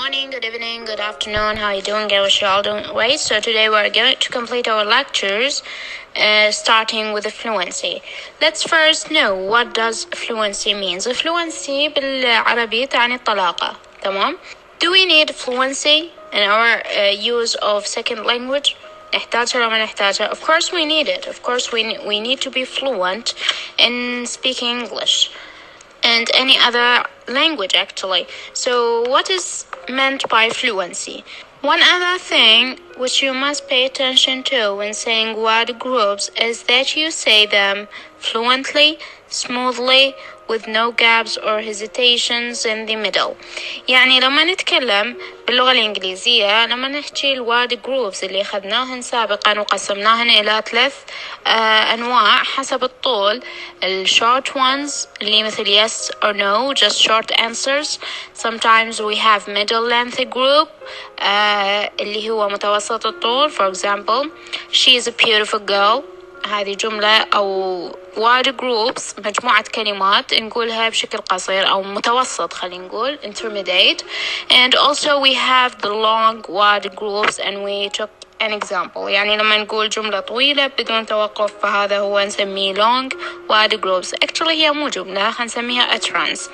morning, good evening, good afternoon. How are you doing? I wish you all doing great. So today we're going to complete our lectures, starting with the fluency. Let's first know what does fluency means. Fluency بالعربي تعني الطلاقة. تمام? Do we need fluency in our use of second language? نحتاجها ولا ما نحتاجها? Of course we need it. Of course we need to be fluent in speaking English and any other language actually. So what is meant by fluency? One other thing which you must pay attention to when saying word groups is that you say them fluently, smoothly, with no gaps or hesitations in the middle. يعني لما نتكلم باللغة الإنجليزية لما نحكي الword groups اللي أخذناهن سابقا وقسمناهن إلى 3 أنواع حسب الطول. short ones اللي مثل yes or no, just short answers. Sometimes we have middle length group اللي هو متوسط الطول. For example, she is a beautiful girl. هذه جملة أو word groups مجموعة كلمات نقولها بشكل قصير أو متوسط خلينا نقول intermediate. And also we have the long word groups and we took an example. يعني لما نقول جملة طويلة بدون توقف فهذا هو نسميه long word groups. Actually هي مو جملة هنسميها utterance.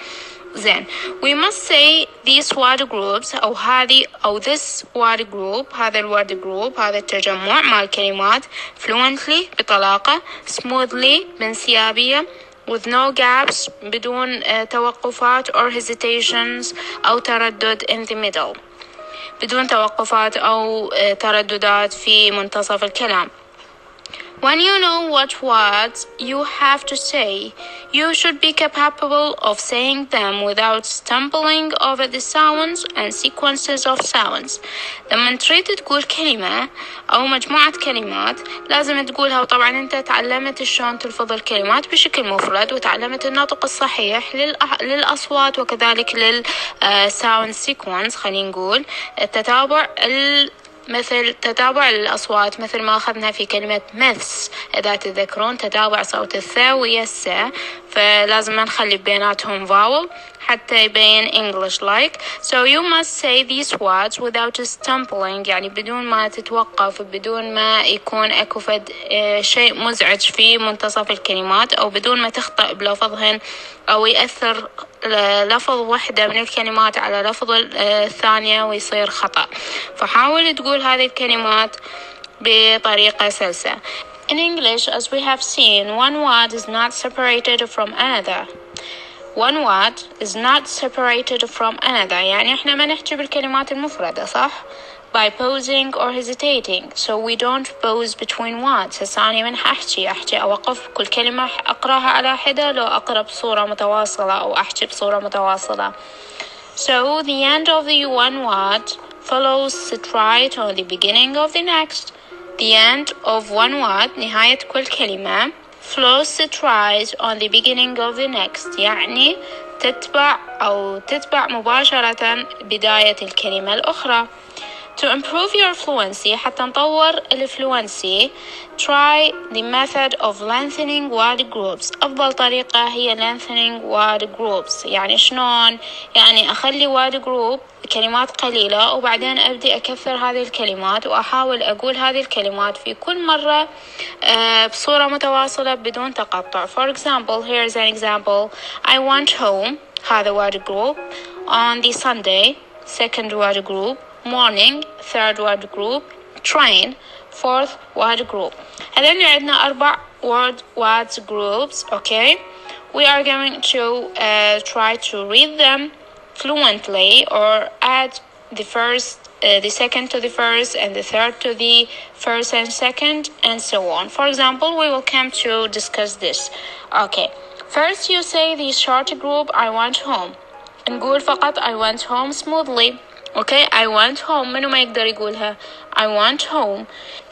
Then we must say these word groups أو هذه أو this word group هذا الword group هذا التجمع مع الكلمات fluently بطلاقة, smoothly بانسيابية, with no gaps بدون توقفات or hesitations أو تردد in the middle بدون توقفات أو ترددات في منتصف الكلام. When you know what words you have to say, you should be capable of saying them without stumbling over the sounds and sequences of sounds. لما تريد تقول كلمة أو مجموعة كلمات لازم تقولها. وطبعا أنت تعلمت شلون تلفظ الكلمات بشكل مفرد وتعلمت النطق الصحيح للأصوات وكذلك sound sequence. خلينا نقول التتابع مثل تتابع الأصوات مثل ما أخذنا في كلمة myths. إذا تذكرون تتابع صوت الثاء ويا الساء فلازم نخلي بيناتهم vowel حتى يبين English like. So you must say these words without stumbling يعني بدون ما تتوقف بدون ما يكون أكو شيء مزعج في منتصف الكلمات أو بدون ما تخطئ بلفظهن أو يأثر لفظ واحدة من الكلمات على لفظ الثانية ويصير خطأ. فحاول تقول هذه الكلمات بطريقة سلسة. In English, as we have seen, one word is not separated from another. One word is not separated from another. يعني احنا ما نحكي بالكلمات المفردة صح؟ by pausing or hesitating. So we don't pause between words. هسه أنا من أحكي أوقف كل كلمة أقرأها على حدة لو أقرأ بصورة متواصلة أو أحكي بصورة متواصلة. So the end of the one word follows straight on the beginning of the next. The end of one word نهاية كل كلمة flows straight on the beginning of the next. يعني تتبع مباشرة بداية الكلمة الأخرى. To improve your fluency حتى نطور الفلوينسي try the method of lengthening word groups. أفضل طريقة هي lengthening word groups. يعني شلون؟ يعني أخلي word group كلمات قليلة وبعدين أبدي أكثر هذه الكلمات وأحاول أقول هذه الكلمات في كل مرة بصورة متواصلة بدون تقطع. For example, here is an example. I went home هذا word group. On the Sunday second word group. Morning third word group. Train fourth word group. And then عندنا 4 words groups. Okay, we are going to try to read them fluently or add the first the second to the first and the third to the first and second and so on. For example, we will come to discuss this. Okay, first you say the short group I went home. نقول فقط I went home smoothly. Okay, I went home. منو ما يقدر يقولها I went home.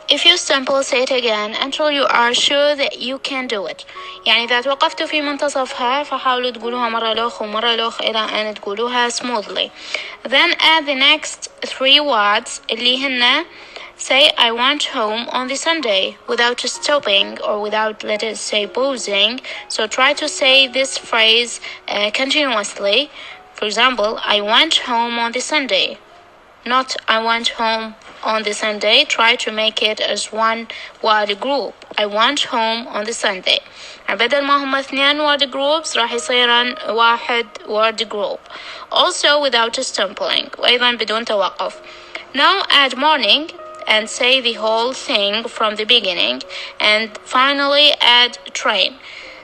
If you stumble, say it again until you are sure that you can do it. يعني إذا توقفتوا في منتصفها فحاولوا تقولوها مرة لوخ ومرة لوخ إلى أن تقولوها smoothly. Then add the next 3 words اللي هن say I went home on the Sunday without stopping or without, let us say, pausing. So try to say this phrase continuously. For example, I went home on the Sunday not I went home on the Sunday. Try to make it as one word group. I went home on the Sunday. بدل ما هم 2 word groups راح يصيرن 1 word group. Also without stampling. وأيضا بدون توقف. Now add morning and say the whole thing from the beginning, and finally add train.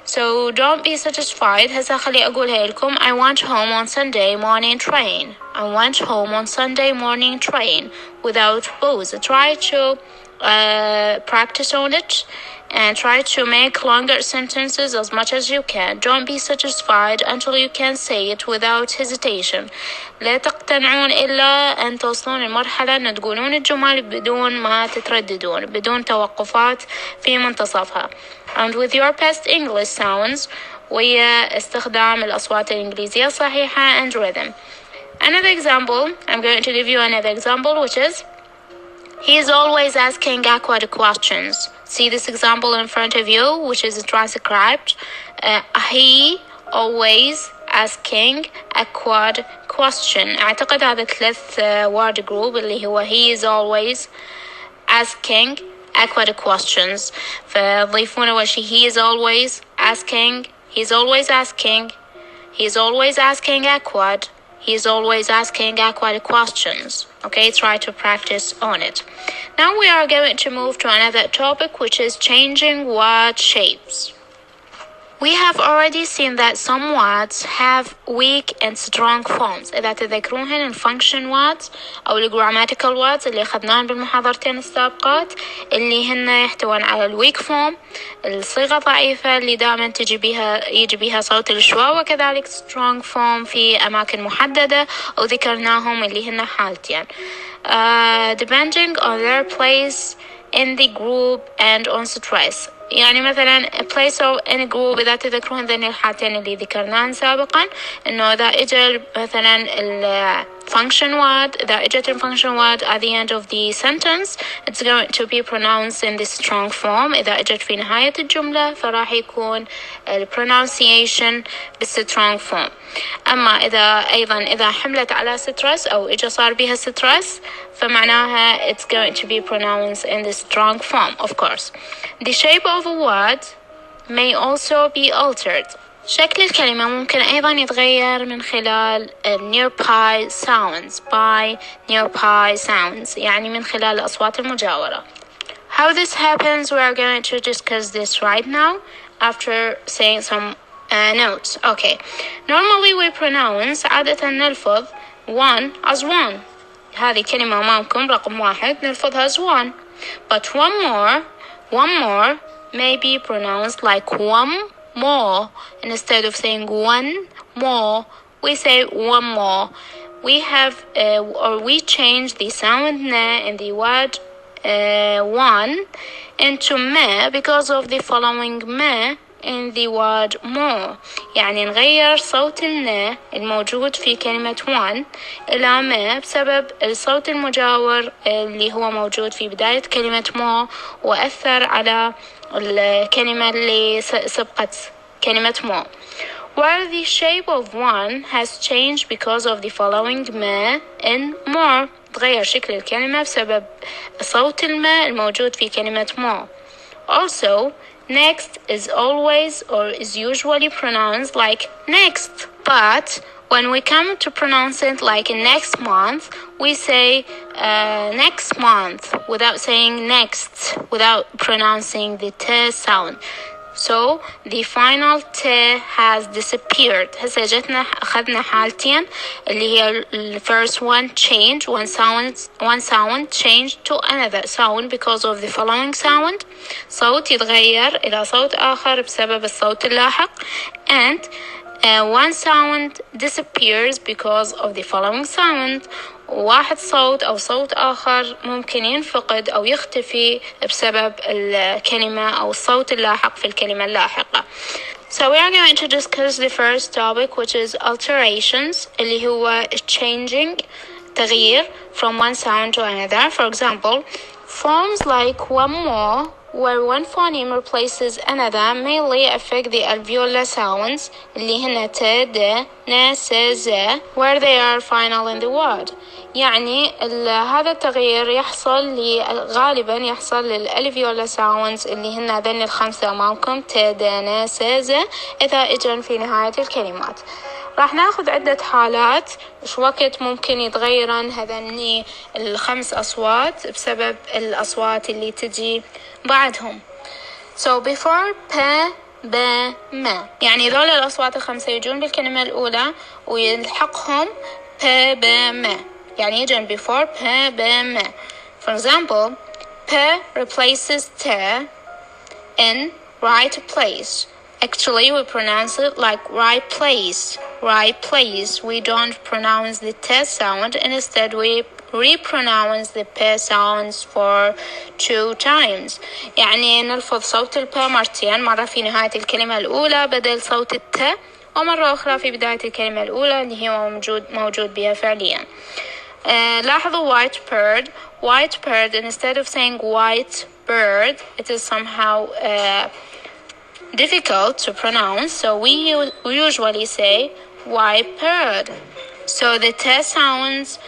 So don't be satisfied. هسا خلي أقولها لكم. I went home on Sunday morning train. I went home on Sunday morning train without pause. Try to practice on it and try to make longer sentences as much as you can. Don't be satisfied until you can say it without hesitation. لا تقتنعون إلا أن توصلون المرحلة أن تقولون الجمل بدون ما تترددون، بدون توقفات في منتصفها. And with your past English sounds ويا استخدام الأصوات الإنجليزية الصحيحة and rhythm. Another example, I'm going to give you another example, which is he is always asking awkward questions. See this example in front of you, which is transcribed. He always asking awkward question. أعتقد هذا 3 word group اللي هو he is always asking awkward questions. فضيفون أول شيء he is always asking, he's always asking, he's always asking awkward, he's always asking awkward questions. Okay, try to practice on it. Now we are going to move to another topic, which is changing word shapes. We have already seen that some words have weak and strong forms. إذا تذكرونهن function words أو grammatical words اللي أخذناهن بالمحاضرتين السابقات اللي هن يحتوون على الweak form، الصيغة ضعيفة اللي دائما يجي بها صوت الشواء، وكذلك strong form في أماكن محددة وذكرناهم اللي هن حالتين. Depending on their place in the group and on stress. يعني مثلا place in a group إذا تذكرون ذن الحالتين اللي ذكرناهن سابقا، إنه إذا إجا مثلا function word، إذا إجت function word at the end of the sentence it's going to be pronounced in the strong form. إذا إجت في نهاية الجملة فراح يكون pronunciation بالstrong form. أما إذا حملت على stress أو إجا صار بها stress فمعناها it's going to be pronounced in the strong form, of course. The shape of a word may also be altered. شكل الكلمة ممكن أيضا يتغير من خلال nearby sounds, by nearby sounds، يعني من خلال الأصوات المجاورة. How this happens, we are going to discuss this right now after saying some notes. Okay, normally we pronounce عادة نلفظ one as one. هذه كلمة أمامكم رقم 1 نلفظها as one. But one more may be pronounced like one more. Instead of saying one more, we say one more. We have or we change the sound na in the word one into ma because of the following ma in the word more. يعني نغير صوت النا الموجود في كلمة one إلى ما بسبب الصوت المجاور اللي هو موجود في بداية كلمة more وأثر على الكلمة اللي سبقت كلمة more. While the shape of one has changed because of the following ma in more. تغير شكل الكلمة بسبب صوت الماء الموجود في كلمة more. Also, next is always or is usually pronounced like next. But when we come to pronounce it like next month, we say next month without saying next, without pronouncing the t sound. So the final T has disappeared. هسه جتنا أخذنا حالتين اللي هي the first one change, one sound changed to another sound because of the following sound. صوت يتغير إلى صوت آخر بسبب الصوت اللاحق, and one sound disappears because of the following sound. واحد صوت أو صوت آخر ممكن ينفقد أو يختفي بسبب الكلمة أو الصوت اللاحق في الكلمة اللاحقة. So we are going to discuss the first topic, which is alterations, اللي هو changing, تغيير from one sound to another. For example, forms like one more, where one phoneme replaces another mainly affect the alveolar sounds اللي هن ت د ن س ز where they are final in the word. يعني هذا التغيير غالبا يحصل للالفيولا ساوندز اللي هن هذين الخمسة أمامكم ت د ن س ز إذا إجن في نهاية الكلمات. راح ناخذ عدة حالات إيش وقت ممكن يتغيرن هذني الخمس أصوات بسبب الأصوات اللي تجي بعدهم. So before ب ب م يعني ذول الأصوات الخمسة يجون بالكلمة الأولى ويلحقهم ب ب م يعني يجون before ب ب م. For example, ب replaces ت in right place. Actually, we pronounce it like right place. Right place. We don't pronounce the T sound. Instead, we repronounce the P sounds for 2 times. يعني نلفظ صوت الب مرتين، مرة في نهاية الكلمة الأولى بدل صوت الت، ومرة أخرى في بداية الكلمة الأولى اللي هي موجود بها فعليا. لاحظوا white bird. White bird, instead of saying white bird, it is somehow difficult to pronounce, so we usually say white bird. So the T sounds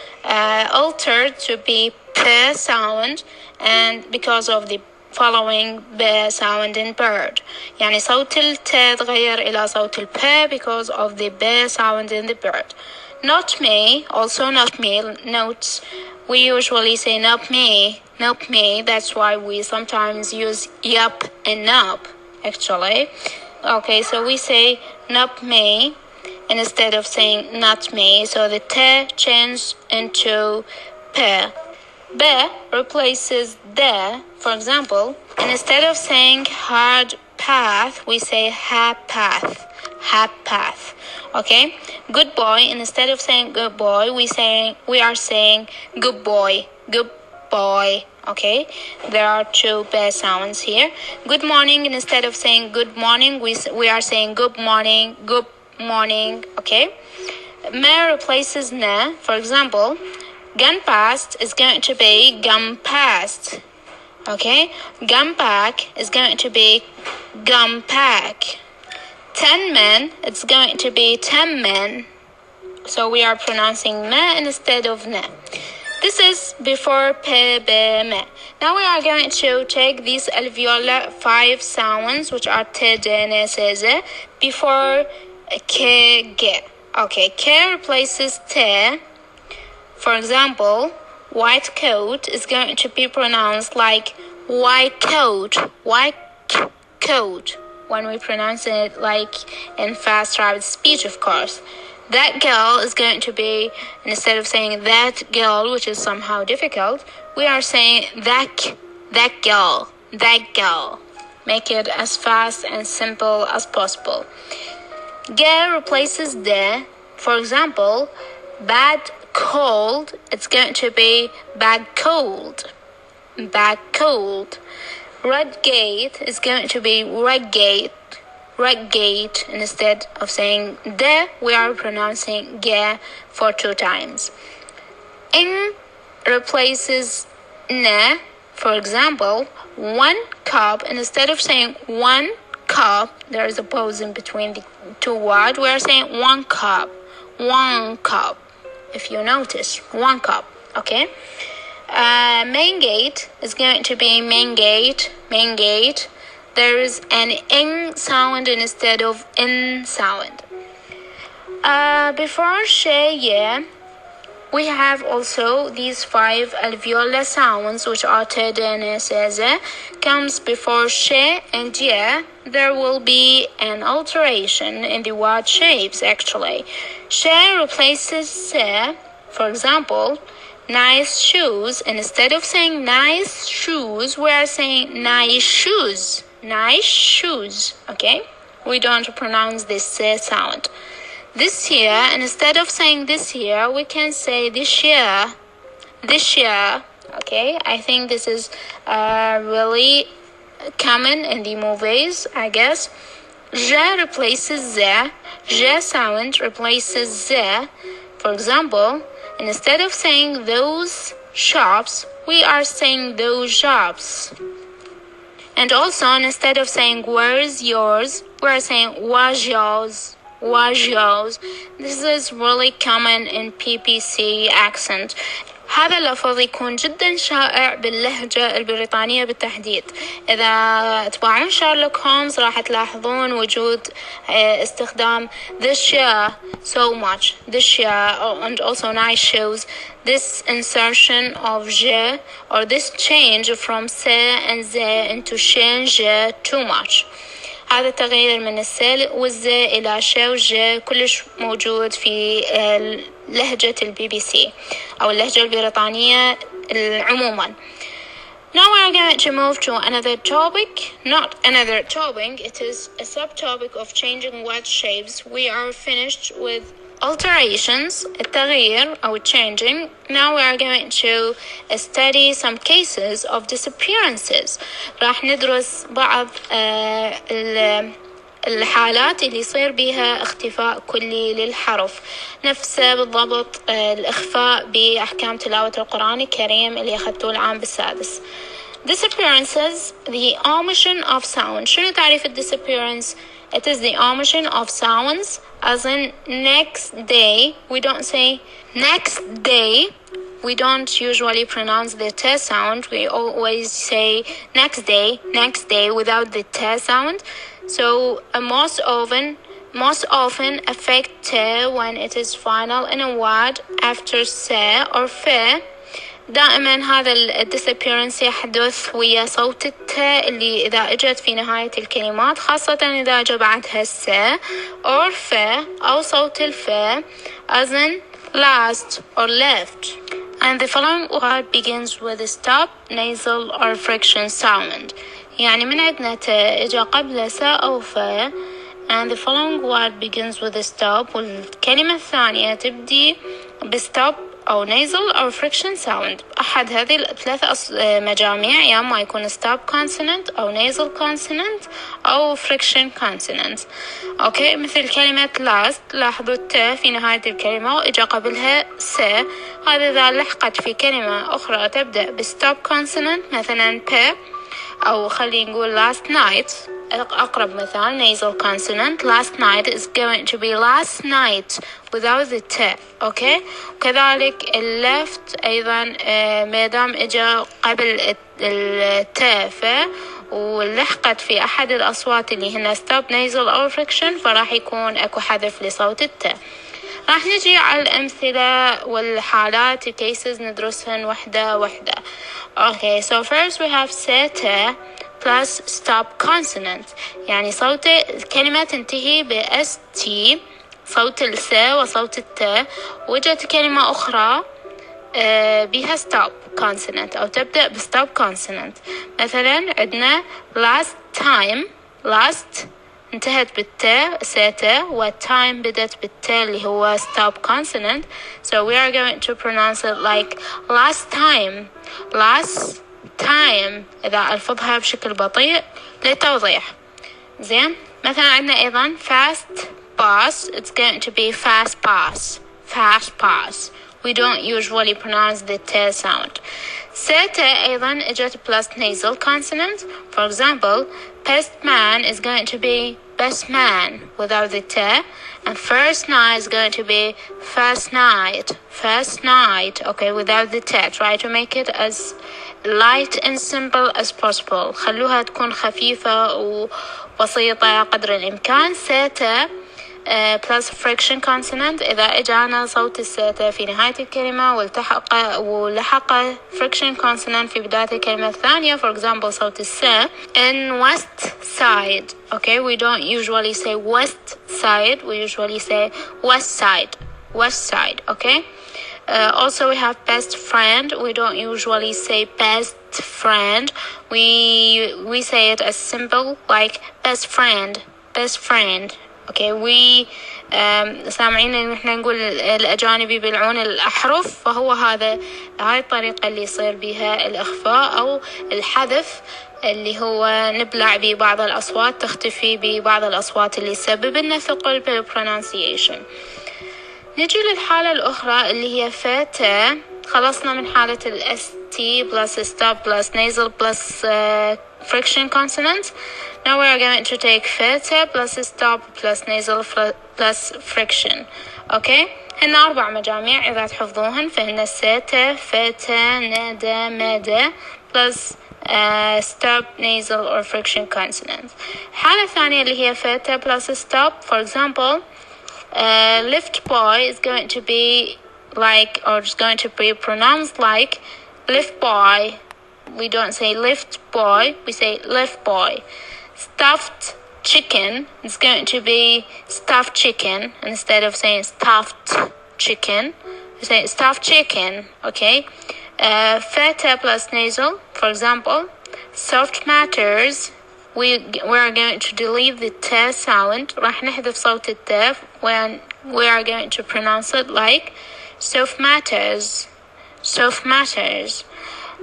altered to be P sound, and because of the following B sound in bird. يعني صوت ال T تغير إلى صوت ال P because of the B sound in the bird. Not me, also not me. Notes, we usually say not me, not me. That's why we sometimes use yup and nup. Actually, okay, so we say not me instead of saying not me, so the T changes into P. B replaces D. For example, instead of saying hard path, we say ha path, ha path. Okay, good boy, instead of saying good boy, we are saying good boy, good boy. Okay, there are 2 B sounds here. Good morning, instead of saying good morning, we are saying good morning, good morning. Okay, me replaces na. For example, gun past is going to be gun past. Okay, gun pack is going to be gun pack. 10 men, it's going to be 10 men. So we are pronouncing me instead of na. This is before P, B, M. Now we are going to take these alveolar 5 sounds, which are T, D, N, S, Z, before K, G. Okay, K replaces T. For example, white coat is going to be pronounced like white coat, white coat, when we pronounce it like in fast rapid speech, of course. That girl is going to be, instead of saying that girl, which is somehow difficult, we are saying that girl, that girl. Make it as fast and simple as possible. G replaces the. For example, bad cold, it's going to be bad cold, bad cold. Red gate is going to be red gate, red gate. Instead of saying de, we are pronouncing ge for 2 times. In replaces ne. For example, 1 cup, instead of saying 1 cup, there is a pause in between the 2 words, we are saying 1 cup, 1 cup. If you notice, 1 cup, okay? Main gate is going to be main gate, main gate. There is an ing sound instead of in sound. Before she, yeah, we have also these 5 alveolar sounds, which are t, d, n, s, z. Comes before she and yeah, there will be an alteration in the word shapes, actually. She replaces se. For example, nice shoes. Instead of saying nice shoes, we are saying nice shoes. Nice shoes, okay? We don't pronounce this se sound. This year, instead of saying this year, we can say this year. This year, okay? I think this is really common in the movies, I guess. Je replaces ze. Je sound replaces ze. For example, instead of saying those shops, we are saying those shops. And also, instead of saying where's yours, we're saying was yours. Was yours. This is really common in PPC accent. هذا اللفظ يكون جدا شائع باللهجة البريطانية بالتحديد. إذا تبعون شارلوك هولمز راح تلاحظون وجود استخدام this year so much, this year, and also nice shows this insertion of je or this change from se and ze into shen je too much. هذا التغيير من السل والزي إلى شا وجا كلش موجود في لهجة البي بي سي أو اللهجة البريطانية عموما. Now we are going to move to another topic, not another topic, it is a subtopic of changing word shapes. We are finished with alterations, التغيير أو changing. Now we are going to study some cases of disappearances. راح ندرس بعض الحالات اللي يصير بها اختفاء كلي للحرف، نفسه بالضبط الإخفاء بأحكام تلاوة القرآن الكريم اللي أخذتوه العام بالسادس. Disappearances, the omission of sound. شنو تعريف disappearance? It is the omission of sounds, as in next day. We don't say next day. We don't usually pronounce the t sound. We always say next day without the t sound. So most often affect t when it is final in a word after se or fe. دائما هذا disappearance يحدث ويا صوت التاء اللي إذا اجت في نهاية الكلمات، خاصة إذا جاء بعدها السا or fa أو صوت الفا as in last or left. And the following word begins with a stop, nasal or friction sound. يعني من عندنا تاء إجا قبل سا أو فا and the following word begins with a stop والكلمة الثانية تبدي بstop أو nasal أو friction sound. أحد هذه الثلاث مجاميع يا ما يكون stop consonant أو nasal consonant أو friction consonant. أوكي، مثل كلمة last، لاحظوا التاء في نهاية الكلمة وإجا قبلها س. هذا إذا لحقت في كلمة أخرى تبدأ stop consonant مثلا p، أو خلينا نقول last night. أقرب مثال nasal consonant last night is going to be last night without the t. أوكي، وكذلك left أيضا مادام إجا قبل الت ف ولحقت في أحد الأصوات اللي هنا stop nasal أو friction فراح يكون أكو حذف لصوت الت. راح نجي على الأمثلة والحالات cases ندرسهن وحدة. Okay, so first we have set plus stop consonant، يعني صوت الكلمة تنتهي ب st، صوت الس وصوت الت، وجت كلمة أخرى بها stop consonant أو تبدأ ب stop consonant. مثلا عندنا last time، last انتهت بالت ساتا والtime بدت بالت اللي هو stop consonant. So we are going to pronounce it like last time. إذا ألفظها بشكل بطيء للتوضيح. زين، مثلا عندنا أيضا fast pass، it's going to be fast pass. We don't usually pronounce the t sound. ساتا أيضا اجت plus nasal consonant. For example, best man is going to be best man without the t, and first night is going to be first night, okay, without the t. Try to make it as light and simple as possible. خلوها تكون خفيفة وبسيطة قدر الإمكان. ساتا plus friction consonant، إذا إجانا صوت الساتا في نهاية الكلمة ولحق friction consonant في بداية الكلمة الثانية. For example, صوت السا in west side. Okay, we don't usually say west side, we usually say west side. Okay. Also we have best friend. We don't usually say best friend. We say it as simple like best friend. Okay, we سامعين إن إحنا نقول الأجانب يبلعون الأحرف، فهو هاي الطريقة اللي يصير بها الإخفاء أو الحذف، اللي هو نبلع ببعض الأصوات تختفي ببعض الأصوات اللي يسبب لنا ثقل بالpronunciation. نجي للحالة الأخرى اللي هي فاتا. خلصنا من حالة T plus stop plus nasal plus friction consonant. Now we are going to take theta plus stop plus nasal plus friction. Okay. هن 4 مجاميع إذا تحفظوهن، فهن سيتا فيتا نادا مادا plus stop nasal or friction consonant. الحالة الثانية اللي هي theta plus stop. For example, lift boy is going to be like, or is going to be pronounced like lift boy. We don't say lift boy, we say lift boy. Stuffed chicken is going to be stuffed chicken. Instead of saying stuffed chicken, we say stuffed chicken. Okay. Theta plus nasal. For example, soft matters. We are going to delete the t sound. راح نحذف صوت الت when we are going to pronounce it like soft matters. Soft matters.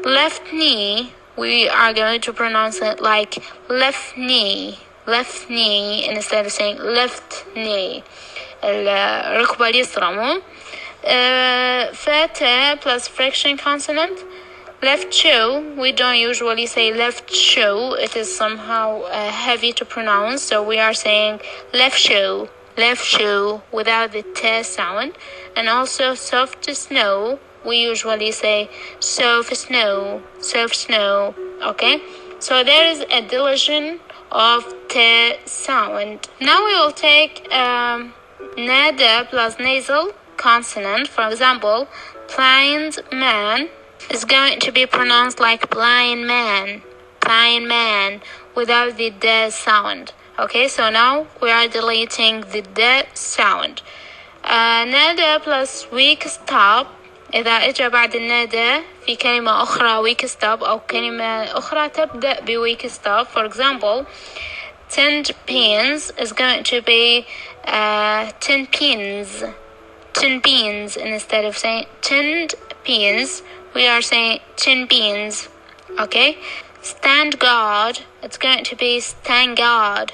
Left knee, we are going to pronounce it like left knee. Left knee instead of saying left knee. الركبة اليسرى مو. Theta plus friction consonant. Left shoe, we don't usually say left shoe. It is somehow heavy to pronounce, so we are saying left shoe. Left shoe without the t sound. And also soft snow, we usually say soft snow. Soft snow. Okay, so there is a deletion of t sound. Now we will take nada plus nasal consonant. For example, blind man is going to be pronounced like blind man. Blind man without the d sound. Okay, so now we are deleting the d sound. nada plus weak stop. إذا إجا بعد النادى في كلمة أخرى weak stop أو كلمة أخرى تبدأ ب weak stop. For example, 10 pins is going to be 10 pins. 10 beans. Instead of saying 10 pins, we are saying 10 beans. Okay. Stand guard, it's going to be stand guard.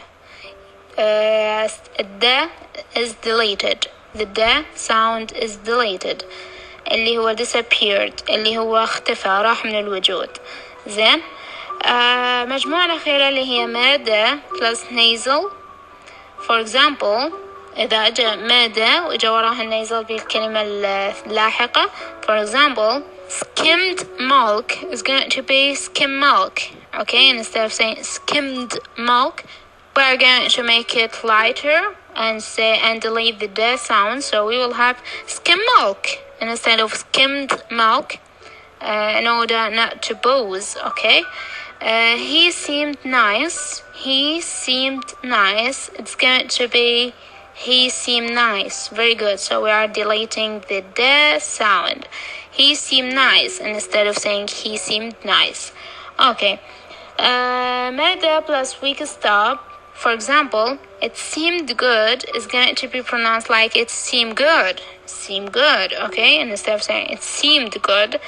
The is deleted. The d sound is deleted. اللي هو disappeared، اللي هو اختفى، راح من الوجود. زين. مجموعة الأخيرة اللي هي مادة plus nasal. For example, إذا أجا مادة وإجا وراها النيزل بالكلمة اللاحقة. For example, skimmed milk is going to be skim milk. Okay, instead of saying skimmed milk, we are going to make it lighter and delete the d sound. So we will have skim milk instead of skimmed milk, in order not to booze. Okay. He seemed nice. He seemed nice. It's going to be he seemed nice. Very good. So we are deleting the d sound. He seemed nice instead of saying he seemed nice. Okay. Mada plus weak stop. For example, it seemed good is going to be pronounced like it seemed good. Seemed good. Okay. And instead of saying it seemed good.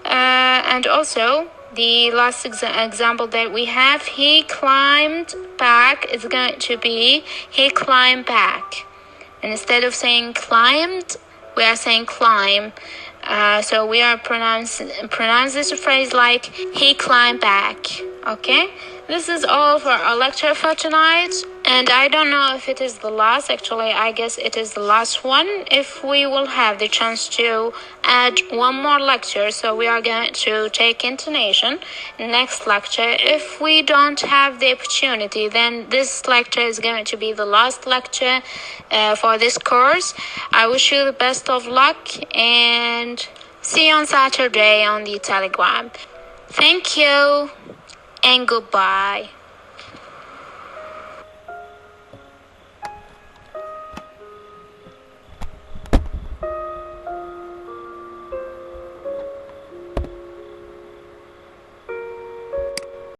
And also, the last example that we have, he climbed back, is going to be he climbed back. And instead of saying climbed, we are saying climb. So we are pronounce this phrase like he climbed back. Okay, this is all for our lecture for tonight. And I don't know if it is the last. Actually, I guess it is the last one. If we will have the chance to add one more lecture, so we are going to take intonation next lecture. If we don't have the opportunity, then this lecture is going to be the last lecture for this course. I wish you the best of luck and see you on Saturday on the Telegram. Thank you and goodbye.